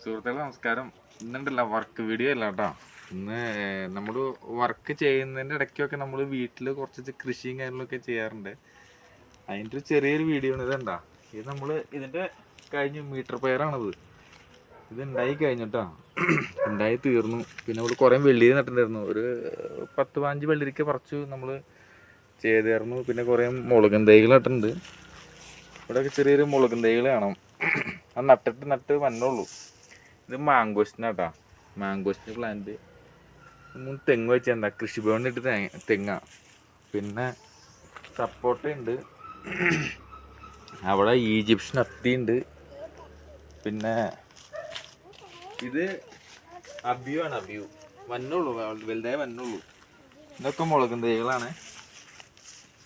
സുഹൃത്തുക്കളെ നമസ്കാരം. ഇന്നുണ്ടല്ല work video അല്ല കേട്ടോ. ഇന്ന് നമ്മൾ വർക്ക് ചെയ്യുന്നതിൻ്റെ ഇടയ്ക്കൊക്കെ നമ്മൾ വീട്ടിൽ കുറച്ച് കൃഷിയും കാര്യങ്ങളൊക്കെ ചെയ്യാറുണ്ട്. അതിൻ്റെ ഒരു ചെറിയൊരു വീഡിയോ ആണ്. ഇതെന്താ, ഇത് നമ്മൾ ഇതിൻ്റെ കഴിഞ്ഞു മീറ്റർ പയറാണത്. ഇത് ഉണ്ടായി കഴിഞ്ഞിട്ടാ, ഉണ്ടായി തീർന്നു. പിന്നെ നമ്മൾ കുറേ വെള്ളരി നട്ടിട്ടുണ്ടായിരുന്നു. ഒരു 10-15 വെള്ളരിക്ക പറിച്ചു നമ്മൾ ചെയ്തായിരുന്നു. പിന്നെ കുറേ മുളകും തൈകൾ നട്ടിട്ടുണ്ട്. ഇവിടെയൊക്കെ ചെറിയൊരു മുളകും തൈകൾ കാണാം. അത് നട്ട് വന്നുള്ളൂ. ഇത് മാങ്കോസ്റ്റിനാട്ടാ, മാങ്കോസ്റ്റിന് പ്ലാന്റ്. 3 തെങ്ങ് വെച്ചാൽ എന്താ, കൃഷിഭവനിട്ട് തെങ്ങാ. പിന്നെ സപ്പോട്ട ഉണ്ട്, അവിടെ ഈജിപ്ഷ്യൻ അത്തി ഉണ്ട്. പിന്നെ ഇത് അബിയു ആണ്, അബിയു വന്നുള്ളൂ, വലുതായി വന്നുള്ളൂ. ഇതൊക്കെ മുളകും തൈകളാണ്.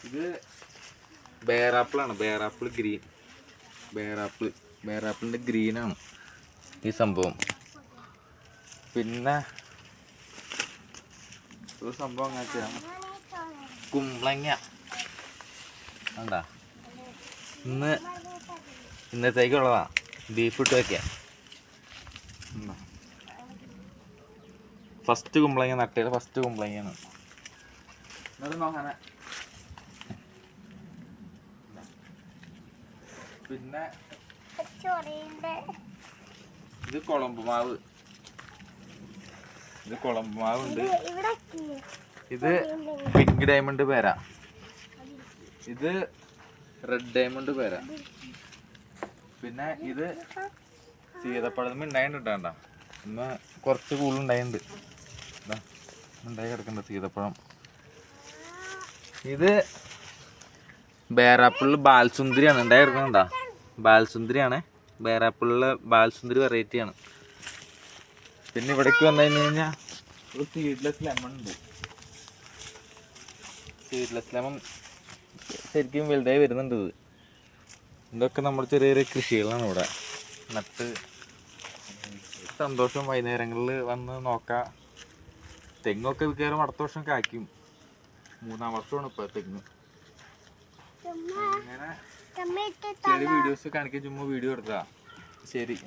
ഇത് ബേറാപ്പിളാണ്, ബേറാപ്പിൾ ഗ്രീൻ, ബേറാപ്പിളിൻ്റെ ഗ്രീനാണ് ഈ സംഭവം. പിന്നെ ഒരു സംഭവം അങ്ങനെയാണ് കുമ്പളങ്ങ. വേണ്ട, ഇന്നത്തേക്കുള്ളതാ. ബീഫ് ഇട്ട് വയ്ക്കാം. ഫസ്റ്റ് കുമ്പളങ്ങ നട്ടയിൽ ഫസ്റ്റ് കുമ്പളങ്ങയാണ്. പിന്നെ ഇത് കുളമ്പ് മാവ്, ഉണ്ട്. ഇത് പിങ്ക് ഡയമണ്ട് പേര, ഇത് റെഡ് ഡയമണ്ട് പേര. പിന്നെ ഇത് സീതപ്പഴം ഉണ്ടായിട്ടാണ്ട, ഇന്ന് കുറച്ച് കൂടുതലുണ്ടായിട്ടുണ്ട്. ഉണ്ടായി കിടക്കുന്നുണ്ട് സീതപ്പഴം. ഇത് ബേറാപ്പിളിൽ ബാൽസുന്ദരിയാണ് ഉണ്ടായി കിടക്കുന്നുണ്ടാ, ബാൽസുന്ദരിയാണ്. ബേറാപ്പിളിലെ ബാൽസുന്ദരി വെറൈറ്റിയാണ്. പിന്നെ ഇവിടേക്ക് വന്നു കഴിഞ്ഞാൽ ഒരു സീഡ്ലെസ് ലെമൺ ഉണ്ട്. സീഡ്ലെസ് ലെമൺ ശരിക്കും വലുതായി വരുന്നുണ്ട്. ഇതൊക്കെ നമ്മുടെ ചെറിയ ചെറിയ കൃഷികളാണ് ഇവിടെ നട്ട്. സന്തോഷം വൈകുന്നേരങ്ങളിൽ വന്ന് നോക്കാം. തെങ്ങൊക്കെ മിക്കവാറും അടുത്ത വർഷം കായ്ക്കും. 3-ാം വർഷമാണ് ഇപ്പോൾ തെങ്ങ്. അങ്ങനെ ചെറിയ വീഡിയോസ് കാണിക്കാൻ ചുമ്മാ വീഡിയോ എടുത്താ. ശരി.